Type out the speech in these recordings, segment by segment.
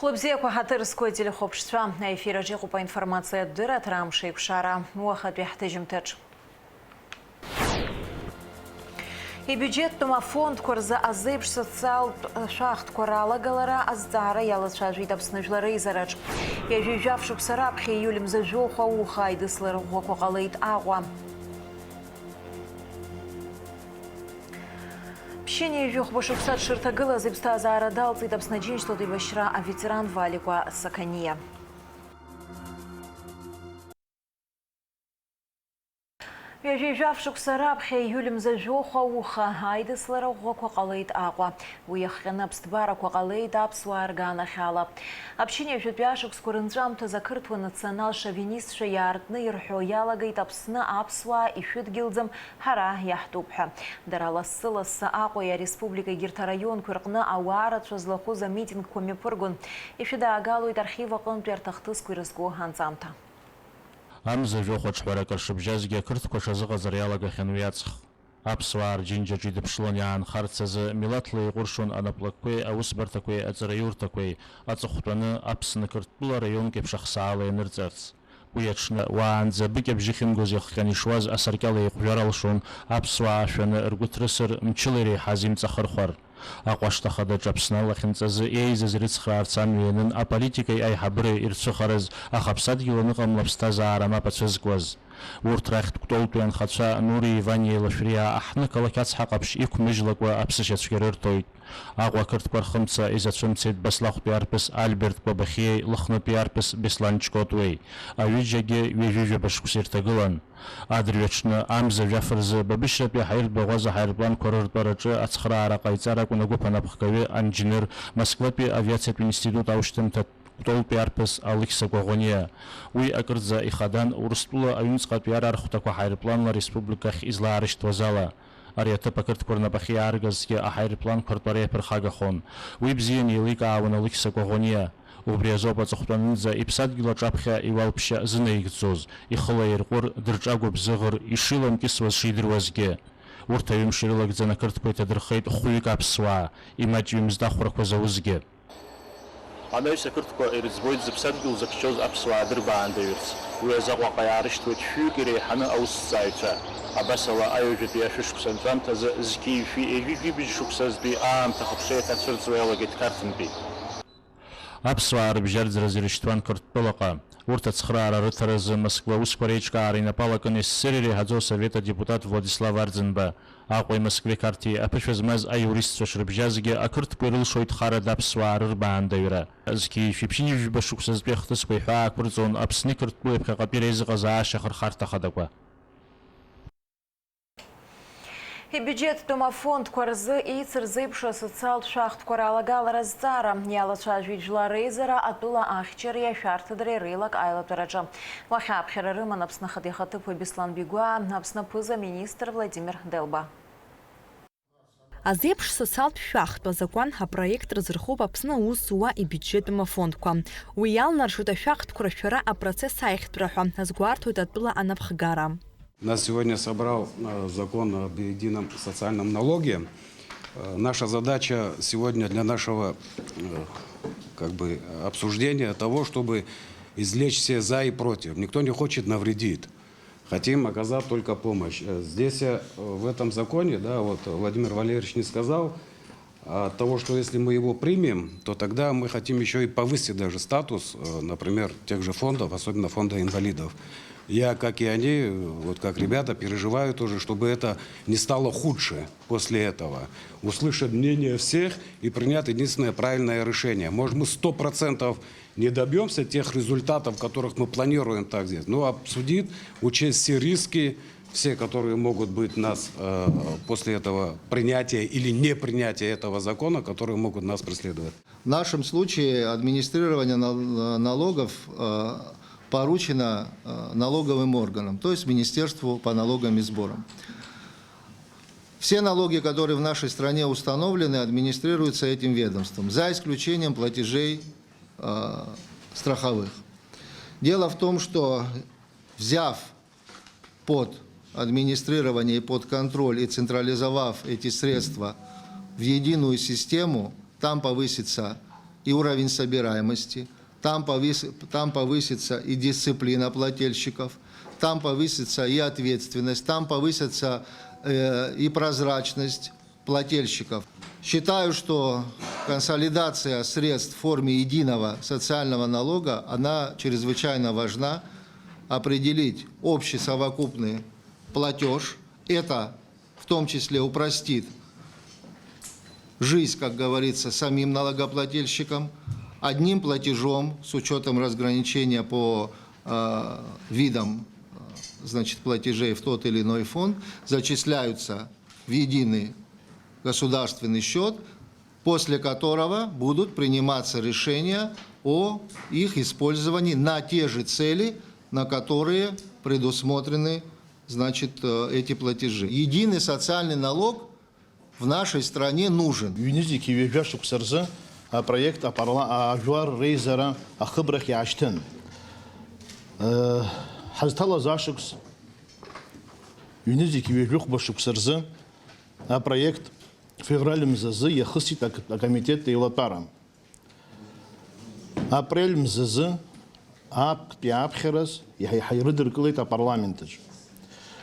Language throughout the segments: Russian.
Хлопзеку хатырское телехопшество. На эфире по информация дыра трамшей пшара. Уахат бяхтыжим тэч. И бюджет тома фонд корза азыбш социал шахт корала галара аздара ялачажит обснажлары зарач. Я жужавшук сарабхи юлим зажоха ухай дыслар гокогалейт агва. Пщение жух башуксат ширтагыла зыбста заарадал цит обснадень, что ты башра, а ветеран валиква сакания. Вяжавшук сарабхи юлим зажоха уха айдыслара гокогалейт агва. Уяхрена бстбара когалейт абсуаргана хала. Общение жутбяшук скорынджамта закрытва национал-шовинист шаяртны ирхо ялагайт абсна абсуа и шутгилдзам хара яхтубха. Дарала сыласа акоя республика Гиртарайон куркна ауара чозлахуза митинг комипургун. И шуда агалуит архива контуертахтыс курыску ханзамта. Амза жохот шпаракар шыбжазге кыртко шазыга заряла хенуяцх. Апсвар джинджаджи депшлонян харцазы милатлы гуршун анаплаккой аусбартакой ацараюртакой ацухтаны апсны кыртбула район кепшахсалы нырцарц. Уячна ванза бикебжихин гозяхканишваз асаркалы кужаралшун апсва шаны ыргутрысыр мчылыри хазим цахархар. Ақуаштахада жапсынала хинцазы эйзіз рицхрарцан венін а политикай ай хабры ирцухарыз ахапсад гиланы қамлапстаза арама пацызгваз. Уртрахт ктолтуян хатша Нури Ивани Лашрия ахны калакац хақапш ик межлаква апсышецкерер тойт. Ақуа кыртквар хымца изацумцет баслах пиарпес Альберт Квабахей лыхны пиарпес Бесланчкотвей. А виджаге вежеже башкусертагылан. Адрвечна амза жафрзы бабишрапи хайр багаза хайрплан корортарачы ацхра арақайцара кунагу панапхкаве инженер Москвапи авиацият институт ауштым Ктол пиарпес Алекса Гогония. Уи акырза ихадан урыстула аюнцка пиар архутаква хайрпланла республиках излаарыштвазала. Арията пакырт корнапахи аргазге ахайрплан кортаре перхагахон. Уи бзиен елика ауна Алекса Гогония. Убриазоба цохтанынза ипсад гила чапхя ивалпща зынайгцоз. Ихыла ирқур дырчагу бзыгыр ишилам кисваз шидырвазге. Урта юмширылак занакырткой тадырхайт хуик апсва. Имать юмздахураква заузге. Она есть куртка ирзбойд запсадгил закчоз апсва дырбаан дэвирс. Уязагва каяриштвет фюгере хана ауссайча. Абасала айожет яшушксан фантаза зки фи эвиги бижшуксаз би аам тахапшет ацурцуэлагет картенби. Апсва арбжард разрешстван картпылака. Урта цхрара рытарызы Москва ускоречка арина палакан из серери хадзо совета депутат Владислав Ардзенба. Ақой Москве карти апышвазмаз а юрист шрбжазге акырт пырыл шойт хара дапсва арырбаан дайра. Зки фипшини вбашуксаз бехтыс койха акурзон апсны кыртпу эпхаqa перезы газа шахар харта хадаква. И бюджет тома фонд корзы и церзыбша социал шахт коралagал раздара. Ялача жвиджла рейзера атула ахчер я шарты дрерылак айла тараджа. Вахаб херарыма напсна хадихаты по Беслан Бигуа, напсна пыза министр Владимир Делба. Азепш социал шахт по закон а проект разрыхов апсна усуа и бюджет тома фонд квам. Уял наршута шахт курашара а процесс айхтраха. Азгуарту татула анапхгара. Нас сегодня собрал закон об едином социальном налоге. Наша задача сегодня для нашего обсуждения того, чтобы извлечь все за и против. Никто не хочет навредить. Хотим оказать только помощь. Здесь в этом законе, да, вот Владимир Валерьевич не сказал, от того, что если мы его примем, то тогда мы хотим еще и повысить даже статус, например, тех же фондов, особенно фонда инвалидов. Я, как и они, вот как ребята, переживаю тоже, чтобы это не стало худше после этого. Услышать мнение всех и принять единственное правильное решение. Может, мы 100% не добьемся тех результатов, которых мы планируем так здесь, но обсудить, учесть все риски, все, которые могут быть нас после этого принятия или непринятия этого закона, которые могут нас преследовать. В нашем случае администрирование налогов поручено налоговым органам, то есть Министерству по налогам и сборам. Все налоги, которые в нашей стране установлены, администрируются этим ведомством, за исключением платежей страховых. Дело в том, что взяв под администрирование и под контроль и централизовав эти средства в единую систему, там повысится и уровень собираемости, там повысится и дисциплина плательщиков, там повысится и ответственность, там повысится и прозрачность плательщиков. Считаю, что консолидация средств в форме единого социального налога, она чрезвычайно важна. Определить общий совокупный платеж, это в том числе упростит жизнь, как говорится, самим налогоплательщикам. Одним платежом, с учетом разграничения по видам, значит, платежей в тот или иной фонд, зачисляются в единый государственный счет, после которого будут приниматься решения о их использовании на те же цели, на которые предусмотрены, значит, эти платежи. Единый социальный налог в нашей стране нужен. проект ажвар рейзера ахыбрах яштын. Хазтала зашукс юнизики вежух башуксарзы проект февраль мзазы яхысит комитет илатарам. Апрель мзазы пиапхерас яхайрыдыр кылыта парламентыч.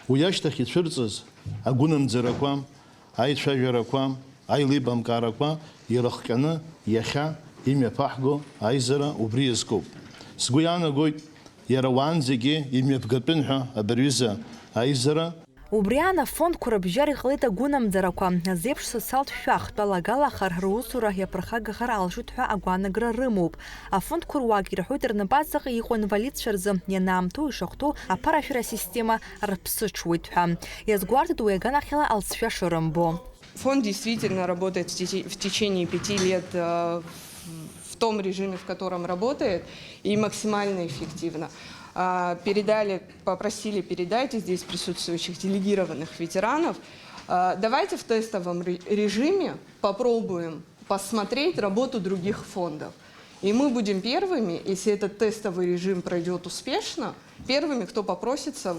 Уяштах ицвырцыз агунам дзыраквам, айчважараквам, айлибам караква ирахканы яха имя пахго айзера убриескоп. Сгуяна гой яраванзиги имя пгапинха абервиза айзера. Убриана фонд курабжар иҟалеит агәынамӡарақәа, азеиԥш социалтә шәахтә алагалахар русура иаԥырхагахар алшоит ҳәа агәаанагара рымоуп. Афондқәа руак ирҳәоит рнапаҵаҟа иҟоу инвалидцәа рзы ианаамҭоу ишахәҭоу аԥарашәара система рԥсыҽуеит ҳәа. Иазгәарҭеит уи аганахьала алҵшәа шырымбо. Фонд действительно работает в течение 5 лет в том режиме, в котором работает, и максимально эффективно. Попросили передать здесь присутствующих делегированных ветеранов. Давайте в тестовом режиме попробуем посмотреть работу других фондов. И мы будем первыми, если этот тестовый режим пройдет успешно, первыми, кто попросится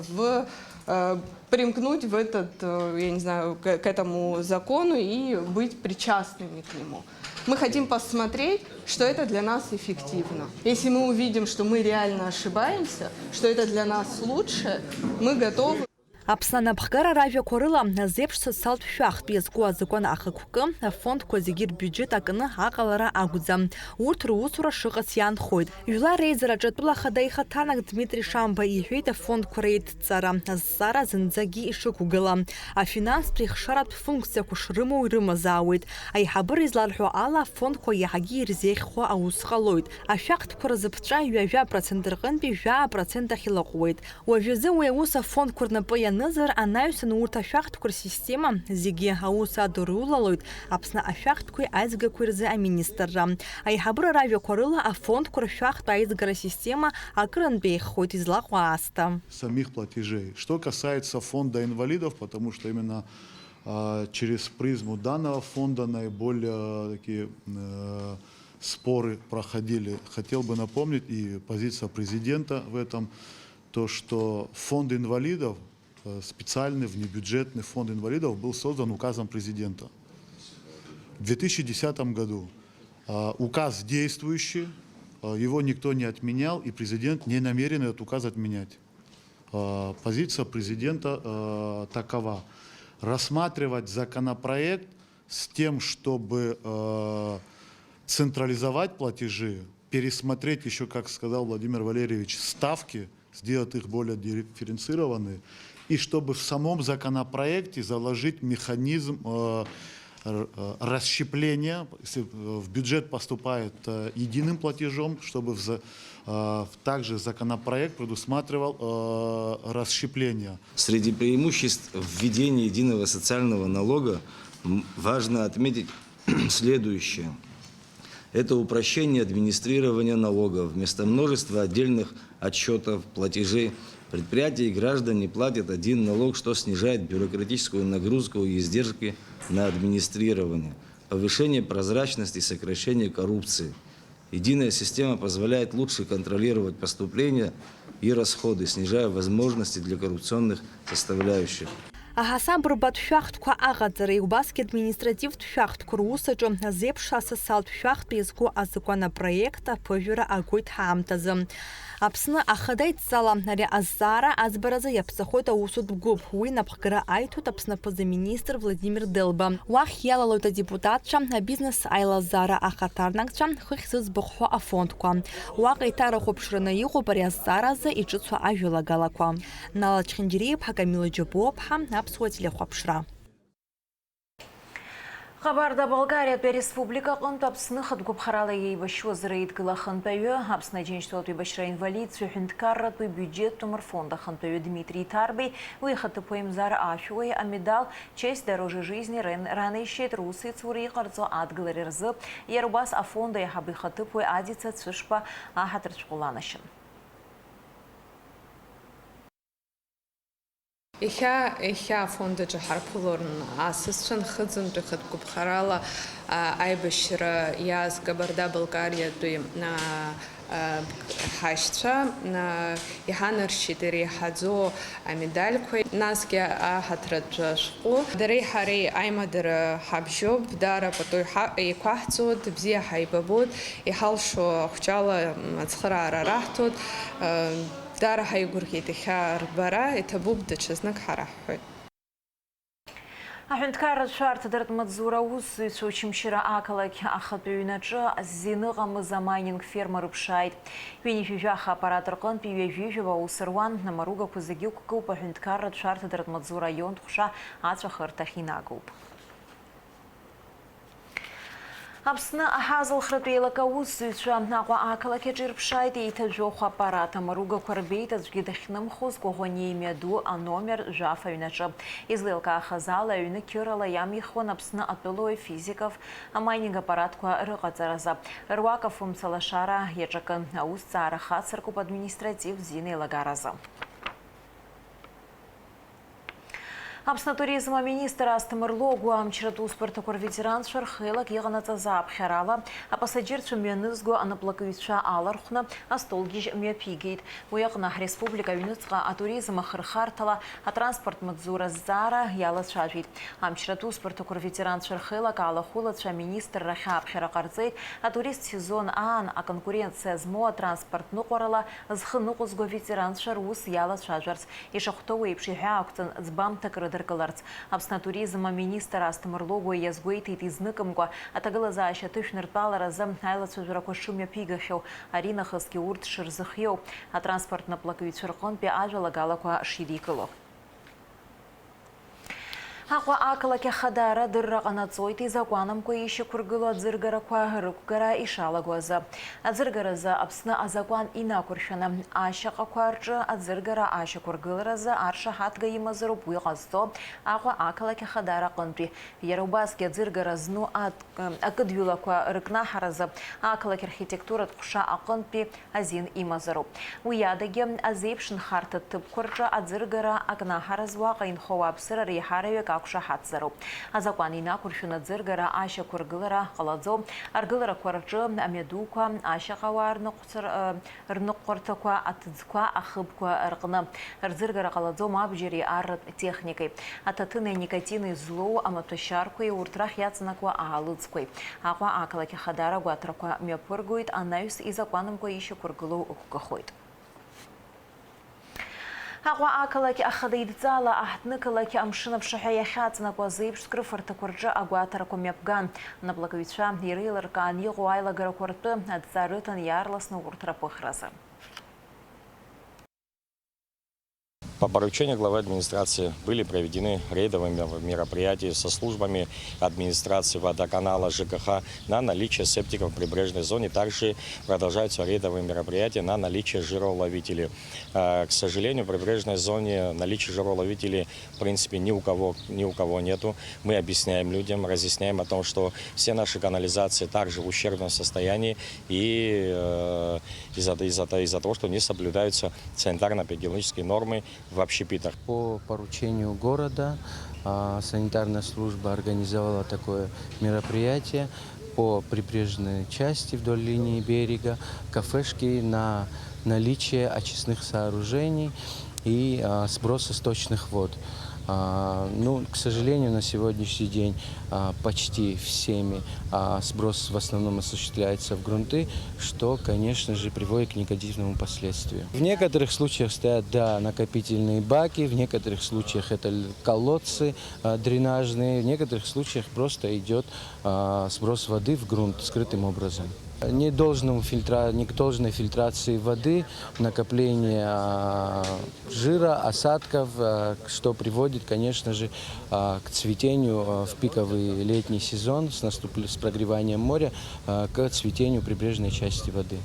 примкнуть в этот, я не знаю, к этому закону и быть причастными к нему. Мы хотим посмотреть, что это для нас эффективно. Если мы увидим, что мы реально ошибаемся, что это для нас лучше, мы готовы. Аԥсны анапхгара ражәақәа рыла азеиԥш социалтә шәахтә иазку азакәан ахықәкы афондқәа зегьы рбиуџьет акны аҟалара акәӡам. Урҭ русура шыҟац иаанхоит. Жәлар реизараҿы атәыла ахада ихаҭанак Дмитрий Шамба иҳәеит афондқәа реидҵара, азҵаара зынӡагьы ишықәгыла. Афинанстә ихшаратә функциақәа шрымоу ирымазаауеит. Аиҳабыра изларҳәо ала афондқәа иаҳагьы ирзеиӷьхо аус ҟалоит. Ашәахтәқәа рзыԥҵәа 1% рҟынтәи 1% ахь илаҟәуеит. Уажәазы уи аус афондқәа рнапы Нызар анаҩсан урҭ ашәахтәқәа рсистема зегьы аус адырулалоит Аԥсны ашәахтәқәеи аизгақәеи рзы аминистрра. Аиҳабыра ражәақәа рыла афондқәа ршәахтә аизгара система акырынтә еиӷьхоит излаҟоу аасҭа. Самих платежей. Что касается фонда инвалидов, потому что именно через призму данного фонда наиболее такие споры проходили. Хотел бы напомнить и позиция президента в этом, то что фонд инвалидов, специальный внебюджетный фонд инвалидов был создан указом президента в 2010 году. Указ действующий, его никто не отменял, и президент не намерен этот указ отменять. Позиция президента такова: рассматривать законопроект с тем, чтобы централизовать платежи, пересмотреть еще, как сказал Владимир Валерьевич, ставки, сделать их более дифференцированные, и чтобы в самом законопроекте заложить механизм расщепления, если в бюджет поступает единым платежом, чтобы также законопроект предусматривал расщепление. Среди преимуществ введения единого социального налога важно отметить следующее. Это упрощение администрирования налогов. Вместо множества отдельных отчетов, платежей, предприятия и граждане платят один налог, что снижает бюрократическую нагрузку и издержки на администрирование, повышение прозрачности и сокращение коррупции. Единая система позволяет лучше контролировать поступления и расходы, снижая возможности для коррупционных составляющих. Аҳасаб рбатәшәахтәқәа аҟаҵара, убасгьы административтә шәахтәқәа русаҿы азеиԥш асасалтә шәахтә иазку азакәанопроект аԥыжәара агоит ҳаамҭазы. Аԥсны ахада идҵала ари азҵаара аӡбаразы иаԥҵахоит аусутә гәыԥ. Уи напхгара аиҭоит Аԥсны аԥыза-министр Владимир Делба. Уахь иалалоит адепутатцәа, абизнес аилазаара ахаҭарнакцәа, хыхь зыӡбахә ҳәа афондқәа. Уаҟа иҭарахәаԥшраны иҟоуп ари азҵааразы иҿыцу ажәалагалақәа. Нала Чхьынџьариаԥҳа, Камила Џьабоуԥҳа, Аԥсуа телехәаԥшра. Хабарда Болгариатәи Республикаҟынтә Аԥсны хатәгәыԥхарала еибашьуаз реидгыла ахантәаҩы, Аԥсны Аџьынџьтәылатә еибашьра инвалидцәа ҳәынҭқарратәи бюджеттә мырфонд ахантәаҩы Дмитрий Тарбеи, уи ихаҭыԥуаҩымзар ашәуеи амедал «Честь дороже жизни» ранаишьеит русsi цура иҟарҵо адгылара рзы, иара убас афонд аиҳабы ихаҭыԥуаҩ Адица Цәышба аҳаҭырцәҟәыланашьан. Иахьа афондаҿы ҳарԥылон асасцәа нхыҵынтәи хатәгәыԥхарала аибашьра иааз Кабарда-Балкариатәи ҳашьцәа иҳанаршьит иреиҳаӡоу амедальқәа, насгьы аҳаҭратә шәҟәы. Дареи ҳареи аимадара ҳабжьоуп, даара пату еиқәаҳҵоит, бзиа ҳаибабоит, иҳалшо ахәҷала ацхыраара раҳҭоит. Дара ҳаигәырӷьеит иахьа рбара, иҭабуп даҽазнык ҳараҳҳәоит. Аҳәынҭқарратә шәарҭа Маҵзура аусзуҩцәа Очамчыра ақалақь ахатәы ҩнаҿы зин ыҟамыз амайнинг ферма рыԥшааит. Ҩынҩажәижәаха аппарат рҟынтәи ҩажәижәаба аус руан, намаругақәа зегьы ықәкуп аҳәынҭқарратә шәарҭа Маҵзура аионтә ҟәша ацәахырҭахь инагоуп. Аԥсны аҳазылхратәи еилак аусзуҩцәа Аҟәа ақалақьаҿы ирԥшааит еиҭажәохә аппарат. Амаругақәа рбеит аӡәгьы дахьнымхоз Коӷониа имҩаду аномер жәаф аҩнаҿы. Излеилкаахаз ала аҩны қьырала иамихуан Аԥсны атәылауаҩ физиков амайнинг аппаратқәа рыҟаҵаразы. Руак афымцалашара иаҿакын. Аусҭҵаара хацыркуп административтә зинеилагаразы. Аԥсны туризм аминистр Асҭамыр Логәуа амчратә усбарҭақәа рветеранцәа рхеилак иҟанаҵаз ааԥхьарала апассаџьырцәа мҩанызго анаплакыҩцәа алархәны астолгьежь мҩаԥигеит. Уи аҟны ҳреспублика аҩныҵҟа атуризм ахырхарҭала атранспорт Маҵзура азҵаара иалацәажәеит. Амчратә усбарҭақәа рветеранцәа рхеилак алахәылацәа аминистррахь ааԥхьара ҟарҵеит. Атурист сезон аан аконкуренциа змоу атранспорт ныҟәарала зхы ныҟәызго аветеранцәа рус иалацәажәарц ишахәҭоу еиԥш иҳәаақәҵан ӡбамҭак рыдыркыларц. Аԥсны атуризм аминистр Асҭамыр Логәуа иазгәеиҭеит изныкымкәа аҭагылазаашьа аҭышәныртәаларазы аилацәажәарақәа шымҩаԥигахьоу, ари нахысгьы урҭ шырзыхиоу, атранспорт наплакыҩцәа рҟынтәи ажәалагалақәа шидикыло. Аҟәа ақалақь ахадара дырра ҟанаҵоит изакәанамкәа ишьақәыргыло аӡыргарақәа рықәгара ишалагоз. Аӡыргаразы Аԥсны азакәан инақәыршәаны ашьаҟақәа рҿы аӡыргара ашьақәыргыларазы аршаҳаҭга имазароуп уи ҟазҵо Аҟәа ақалақь ахадара аҟынтәи. Иара убасгьы аӡыргара зну акыдҩылақәа рыкнаҳаразы ақалақь архитектуратә ҟәша аҟынтәи азин имазароуп. Уи адагьы азеиԥш нхарҭа ҭыԥқәа рҿы аӡыргара акнаҳараз уаҟа инхо ауааԥсыра реиҳараҩык ақәшаҳаҭзароуп. Азакәан инақәыршәаны аӡыргара ашьақәыргылара ҟалаӡом. Аргыларақәа рҿы амҩадуқәа, ашьаҟауаа рныҟәарҭақәа, аҭыӡқәа, ахыбқәа рҟны. Рӡыргара ҟалаӡом абџьари арратә техникеи. Аҭаҭыни аникотини злоу амаҭәашьарқәеи урҭ рахь иаҵанакуа аалыҵқәеи. Аҟәа ақалақь ахадара гәаҭарақәа мҩаԥыргоит, анаҩс изакәанамкәа ишьақәыргылоу ықәгахоит. Аҟәа ақалақь ахада идҵала аҳҭнықалақь амшын аԥшаҳәа иахьаҵанакуаз еиԥш скрыфарҭақәа рҿы агәаҭарақәа мҩаԥган. Наплакыҩцәа иреилыркаан иҟоу аилагарақәа ртәы адҵа рыҭан иаарласны урҭ раԥыхразы. По поручению главы администрации были проведены рейдовые мероприятия со службами администрации водоканала ЖКХ на наличие септиков в прибрежной зоне. Также продолжаются рейдовые мероприятия на наличие жироловителей. К сожалению, в прибрежной зоне наличие жироловителей в принципе ни у кого нету. Мы объясняем людям, разъясняем о том, что все наши канализации также в ущербном состоянии и из-за того, что не соблюдаются санитарно-эпидемиологические нормы в общепитах. По поручению города санитарная служба организовала такое мероприятие по прибрежной части вдоль линии берега, кафешки на наличие очистных сооружений и сброса сточных вод. Ну, к сожалению, на сегодняшний день почти всеми сброс в основном осуществляется в грунты, что, конечно же, приводит к негативному последствию. В некоторых случаях стоят, да, накопительные баки, в некоторых случаях это колодцы дренажные, в некоторых случаях просто идет сброс воды в грунт скрытым образом. Не должной фильтрации воды, накопление жира, осадков, что приводит, конечно же, к цветению в пиковый летний сезон с прогреванием моря, к цветению прибрежной части воды.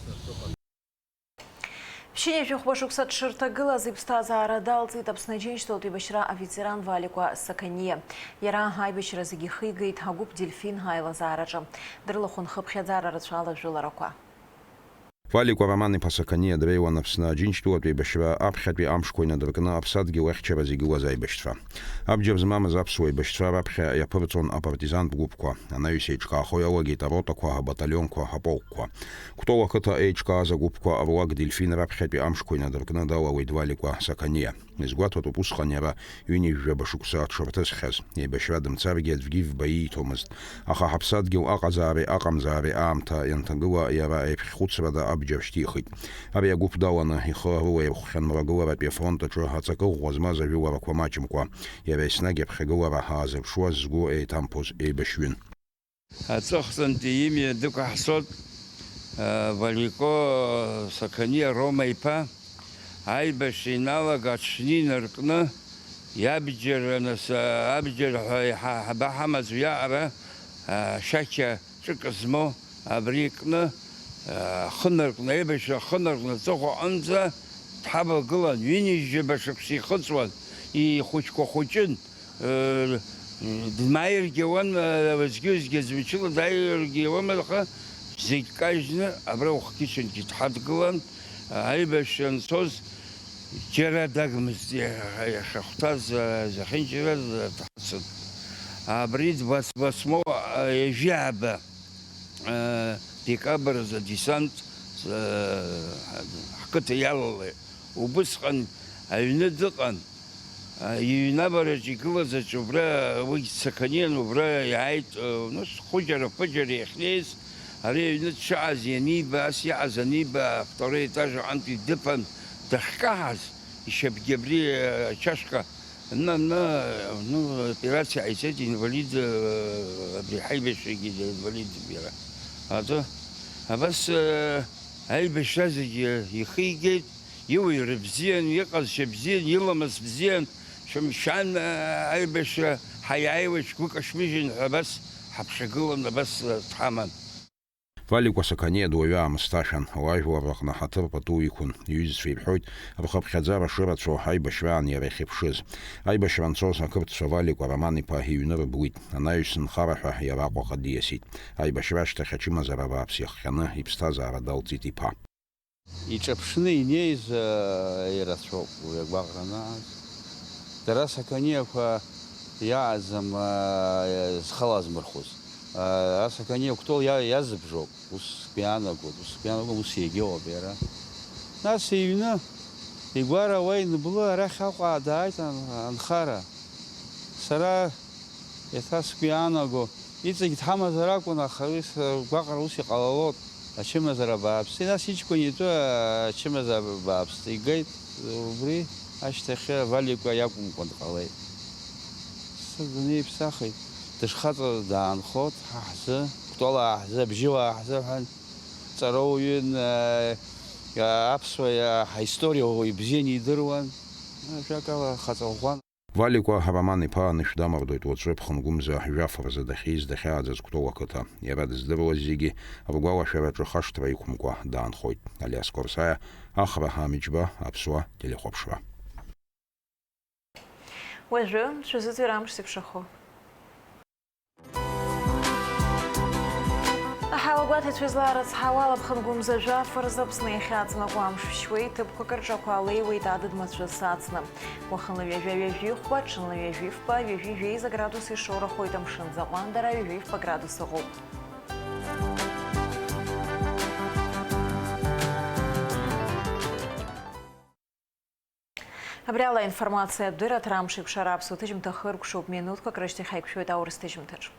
Пшене жухбашуксат шыртагыла зыпстазара далцит обснаженчтол тибашра ветеран Валиква Сакане. Яра хайбашра загихыгает хагуб дельфин хайла зараджа. Дырлахун хабхядзара рачала жилараква. Валиква романы по Сакане дрейвана псна джинчту отбешва абхатви амшкойна дркна абсадги лехчера зигула зайбештва. Абджевз мама запсой бештва абхя я пырцон апартизан бгубква. Она юсечка хоялоги таротаква батальонква полква. Кто лохата эйчка загубква авлаг дельфин абхатви амшкойна дркна дала валиква Сакане. Изгватват опусханера юни жабашукса шортесхез. Ебешвадам царгет вгив баи томаст. Аха хабсадгил аказари акамзари амта янтагула яра эпхуцвада абджавштихит. Абя губ далана и хоруэ ханмрагула пе фронта чо хацакл возмаза вюла квамачимква. Яра снаге пхегула хазев шуаз згу эй тампоз эй бешвин. Ацохсан тиими дукахсот Валико Сакане Рома ипа Ай башинала гачни наркна ябджер нас абджер бахамаз яра шача чикзмо абрикна хнаркна ебеша хнаркна цохо анза таба гылан винижи башыкси хыцван и хочко хочин дмайер геван возгюз гезвичила дайер геван малха зикажна аброх кичен китхат гылан ай башан соз جرا دغمز خختاز زخنجر تحصل عبريد بس مو جاب ديكابر ديسانت حكت يلا وبسخن يندقن ينبرج كلز جبرا وسكنين وبرا يعيد نص خجر فجر يخليس عليه نتشعز ينيبا سيعز ينيبا طريقه عند الدفن تحكاز يشب جبري شاشكا операция عيساتي инвалид بحيبش инвалид بيرا هذا بس هاي بشاز يخيجت يوي ربزين يقص شبزين يلمس بزين شمشان هاي بش حيعيوش كوك اشميجن بس حبشقلنا بس تحمل Валиква Сакане дуя мсташан лайвла врахна хатыр патуикун юз фибхойт абхаб хадзара ширацо хайбашван ярехипшиз айбашванцос акыртсо Валиква романы по хиюнер буит анаюсн хараха ярaqo qadiesit айбашвашта хачима зарава психхана ипстазара далтитипа ичапшны инейз ирацо уягбаграна Дара Саканева яазам схалазмырхуз Асакане кто я забжок успяна усегео бера нас ивна игвара вайн была рахаqa дайтан анхара сара это спианаго ицэг хамазаракуна харис бақаруси қалалот ачемазарабабс насичко не то ачемазарабабс игайт бри аштахе Валиква якум контролей садни псахай تشخط دان خود حزة طلع حزة بجوا حزة تروين يا أبسوا يا هيستوريا هو يبزيني دروان شكله خطوان Валиква романы по нишдамар дойт вот шеп хангумза жафар за дахиз дахиадз кто ката я рад здорово зиги абгала шератро хаштва икумква дан хойт алиас корсая ахра хамичба абсуа телехопшва Уэжэ шизытырам шсипшахо حاوغات تشزلارس حوالب خنقوم زجا فرزب سني خاتنا قوام شوي تبقى كرجا قالي ويدادد متشساتنا وخن вяжи хвачен вяжи в па вяжи за градусы шора хойтам шин за вандера вяжи по градусы гол Абриала информация дыра трамшик шарап сутыжим тахыр кшуп минутка крышти хайкшует аурстыжим тыж.